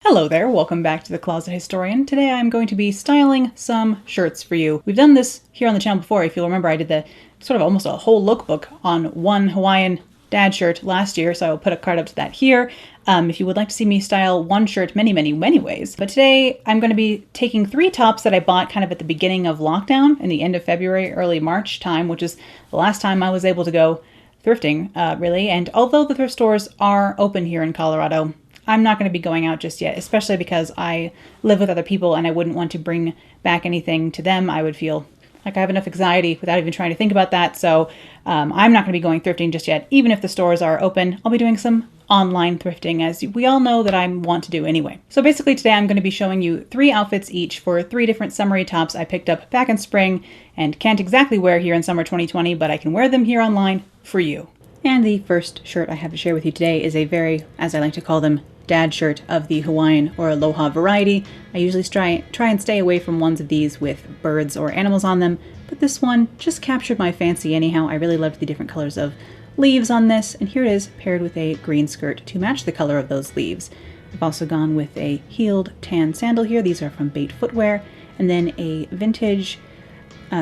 Hello there, welcome back to the Closet Historian. Today I'm going to be styling some shirts for you. We've done this here on the channel before. If you'll remember, I did the sort of almost a whole lookbook on one Hawaiian dad shirt last year, so I'll put a card up to that here if you would like to see me style one shirt many ways. But today I'm going to be taking three tops that I bought kind of at the beginning of lockdown in the end of February, early March time, which is the last time I was able to go thrifting, really. And although the thrift stores are open here in Colorado, I'm not going to be going out just yet, especially because I live with other people and I wouldn't want to bring back anything to them. I would feel like I have enough anxiety without even trying to think about that. So I'm not going to be going thrifting just yet. Even if the stores are open, I'll be doing some online thrifting, as we all know that I want to do anyway. So basically today I'm going to be showing you three outfits each for three different summery tops I picked up back in spring and can't exactly wear here in summer 2020, but I can wear them here online for you. And the first shirt I have to share with you today is a very, as I like to call them, dad shirt of the Hawaiian or Aloha variety. I usually try and stay away from ones of these with birds or animals on them, but this one just captured my fancy anyhow. I really loved the different colors of leaves on this, and here it is paired with a green skirt to match the color of those leaves. I've also gone with a heeled tan sandal here. These are from Bait Footwear, and then a vintage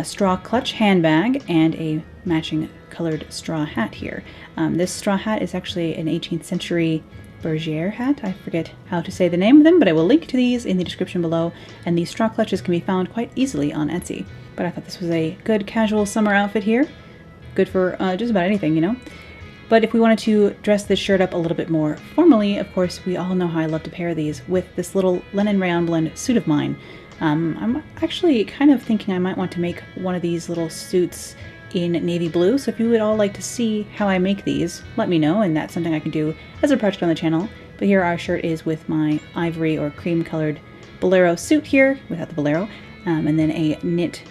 straw clutch handbag and a matching colored straw hat here. This straw hat is actually an 18th century Bergère hat. I forget how to say the name of them, but I will link to these in the description below, and these straw clutches can be found quite easily on Etsy. But I thought this was a good casual summer outfit here. Good for just about anything, you know? But if we wanted to dress this shirt up a little bit more formally, of course, we all know how I love to pair these with this little linen rayon blend suit of mine. I'm actually kind of thinking I might want to make one of these little suits in navy blue, so if you would all like to see how I make these, let me know, and that's something I can do as a project on the channel. But here our shirt is with my ivory or cream colored bolero suit here, without the bolero, and then a knit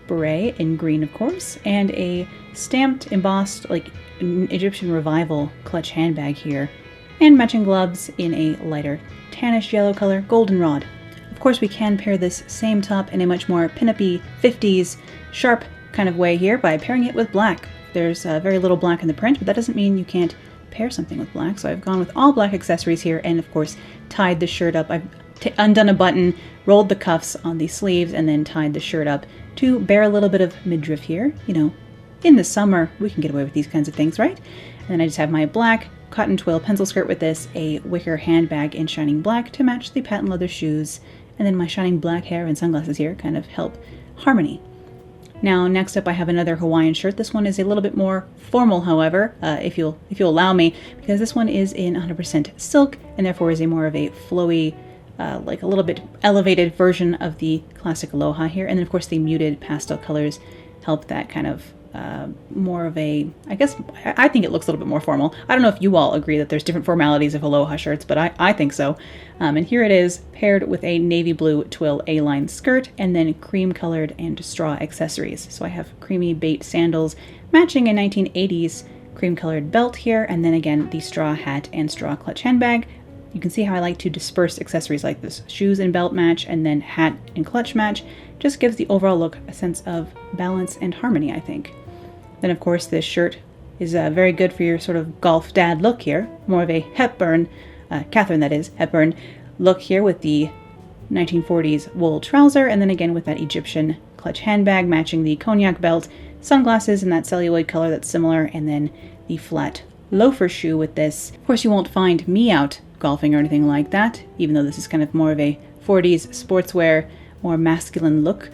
beret in green, of course, and a stamped, embossed, like Egyptian revival clutch handbag here, and matching gloves in a lighter tannish yellow color goldenrod. Of course, we can pair this same top in a much more pin-up-y 50s sharp kind of way here by pairing it with black. There's very little black in the print, but that doesn't mean you can't pair something with black. So I've gone with all black accessories here, and of course tied the shirt up. I've undone a button, rolled the cuffs on the sleeves, and then tied the shirt up to bear a little bit of midriff here. You know, in the summer we can get away with these kinds of things, right? And then I just have my black cotton twill pencil skirt with this, a wicker handbag in shining black to match the patent leather shoes, and then my shining black hair and sunglasses here kind of help harmony. Now, next up I have another Hawaiian shirt. This one is a little bit more formal, however, if you'll allow me, because this one is in 100% silk, and therefore is a more of a flowy, like a little bit elevated version of the classic Aloha here. And then, of course, the muted pastel colors help that kind of more of a, I guess, I think it looks a little bit more formal. I don't know if you all agree that there's different formalities of Aloha shirts, but I think so. And here it is paired with a navy blue twill A-line skirt and then cream colored and straw accessories. So I have creamy bait sandals matching a 1980s cream colored belt here, and then again the straw hat and straw clutch handbag. You can see how I like to disperse accessories like this. Shoes and belt match, and then hat and clutch match. Just gives the overall look a sense of balance and harmony, I think. Then, of course, this shirt is very good for your sort of golf dad look here. More of a Hepburn, Catherine that is, Hepburn look here with the 1940s wool trouser, and then again with that Egyptian clutch handbag matching the cognac belt, sunglasses in that celluloid color that's similar, and then the flat loafer shoe with this. Of course, you won't find me out golfing or anything like that, even though this is kind of more of a 40s sportswear, more masculine look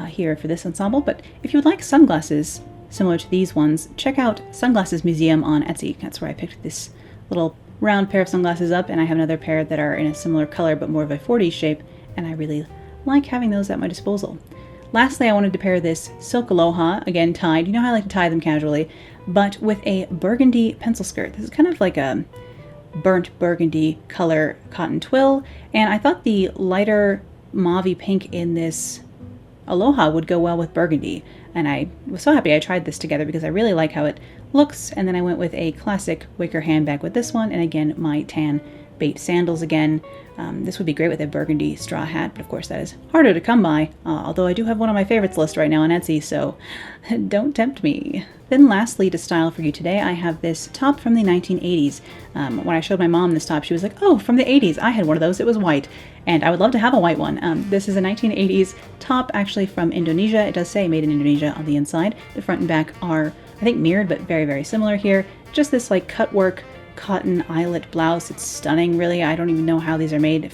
here for this ensemble. But if you would like sunglasses similar to these ones, check out Sunglasses Museum on Etsy. That's where I picked this little round pair of sunglasses up, and I have another pair that are in a similar color but more of a 40s shape, and I really like having those at my disposal. Lastly, I wanted to pair this silk Aloha, again tied, you know how I like to tie them casually, but with a burgundy pencil skirt. This is kind of like a burnt burgundy color cotton twill, and I thought the lighter mauve pink in this Aloha would go well with burgundy, and I was so happy I tried this together because I really like how it looks. And then I went with a classic wicker handbag with this one, and again my tan bait sandals again. This would be great with a burgundy straw hat, but of course that is harder to come by, although I do have one on my favorites list right now on Etsy, so don't tempt me. Then lastly, to style for you today, I have this top from the 1980s. When I showed my mom this top, she was like, oh, from the 80s. I had one of those. It was white, and I would love to have a white one. This is a 1980s top, actually from Indonesia. It does say made in Indonesia on the inside. The front and back are, I think, mirrored, but very, very similar here. Just this like cut work cotton eyelet blouse. It's stunning, really. I don't even know how these are made.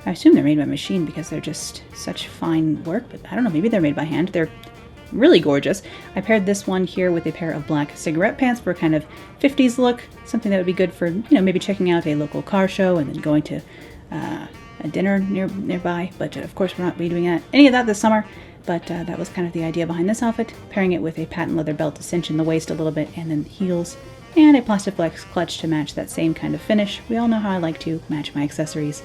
I assume they're made by machine because they're just such fine work, but I don't know, maybe they're made by hand. They're really gorgeous. I paired this one here with a pair of black cigarette pants for a kind of 50s look, something that would be good for, maybe checking out a local car show and then going to a dinner nearby. But of course, we're not be doing any of that this summer. But that was kind of the idea behind this outfit, pairing it with a patent leather belt to cinch in the waist a little bit, and then heels, and a Plastiflex clutch to match that same kind of finish. We all know how I like to match my accessories.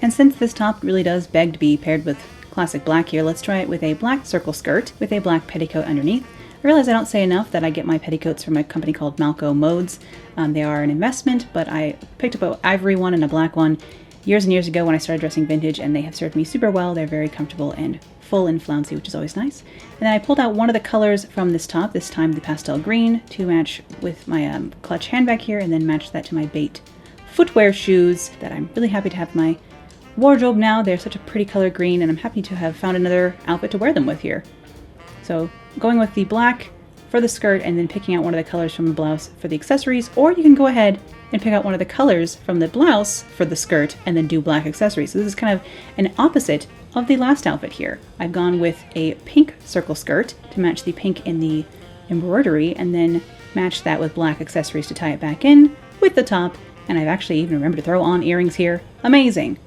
And since this top really does beg to be paired with classic black here, let's try it with a black circle skirt with a black petticoat underneath. I realize I don't say enough that I get my petticoats from a company called Malco Modes. They are an investment, but I picked up an ivory one and a black one years and years ago when I started dressing vintage, and they have served me super well. They're very comfortable and full and flouncy, which is always nice. And then I pulled out one of the colors from this top, this time the pastel green, to match with my clutch handbag here, and then match that to my bait footwear shoes that I'm really happy to have in my wardrobe now. They're such a pretty color green, and I'm happy to have found another outfit to wear them with here. So going with the black for the skirt and then picking out one of the colors from the blouse for the accessories, or you can go ahead and pick out one of the colors from the blouse for the skirt and then do black accessories. So this is kind of an opposite of the last outfit here. I've gone with a pink circle skirt to match the pink in the embroidery, and then match that with black accessories to tie it back in with the top. And I've actually even remembered to throw on earrings here. Amazing!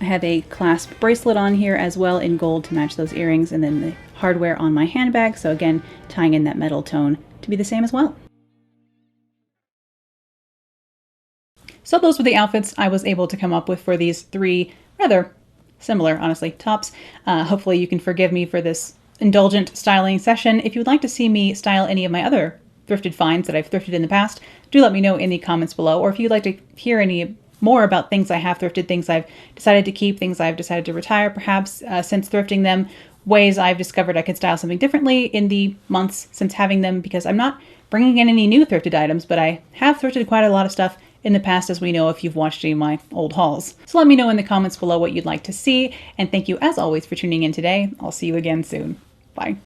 I have a clasp bracelet on here as well in gold to match those earrings, and then the hardware on my handbag, so again, tying in that metal tone to be the same as well. So those were the outfits I was able to come up with for these three rather similar, honestly, tops. Hopefully you can forgive me for this indulgent styling session. If you would like to see me style any of my other thrifted finds that I've thrifted in the past, do let me know in the comments below. Or if you'd like to hear any more about things I have thrifted, things I've decided to keep, things I've decided to retire perhaps since thrifting them, ways I've discovered I could style something differently in the months since having them, because I'm not bringing in any new thrifted items, but I have thrifted quite a lot of stuff in the past, as we know if you've watched any of my old hauls. So let me know in the comments below what you'd like to see, and thank you as always for tuning in today. I'll see you again soon. Bye.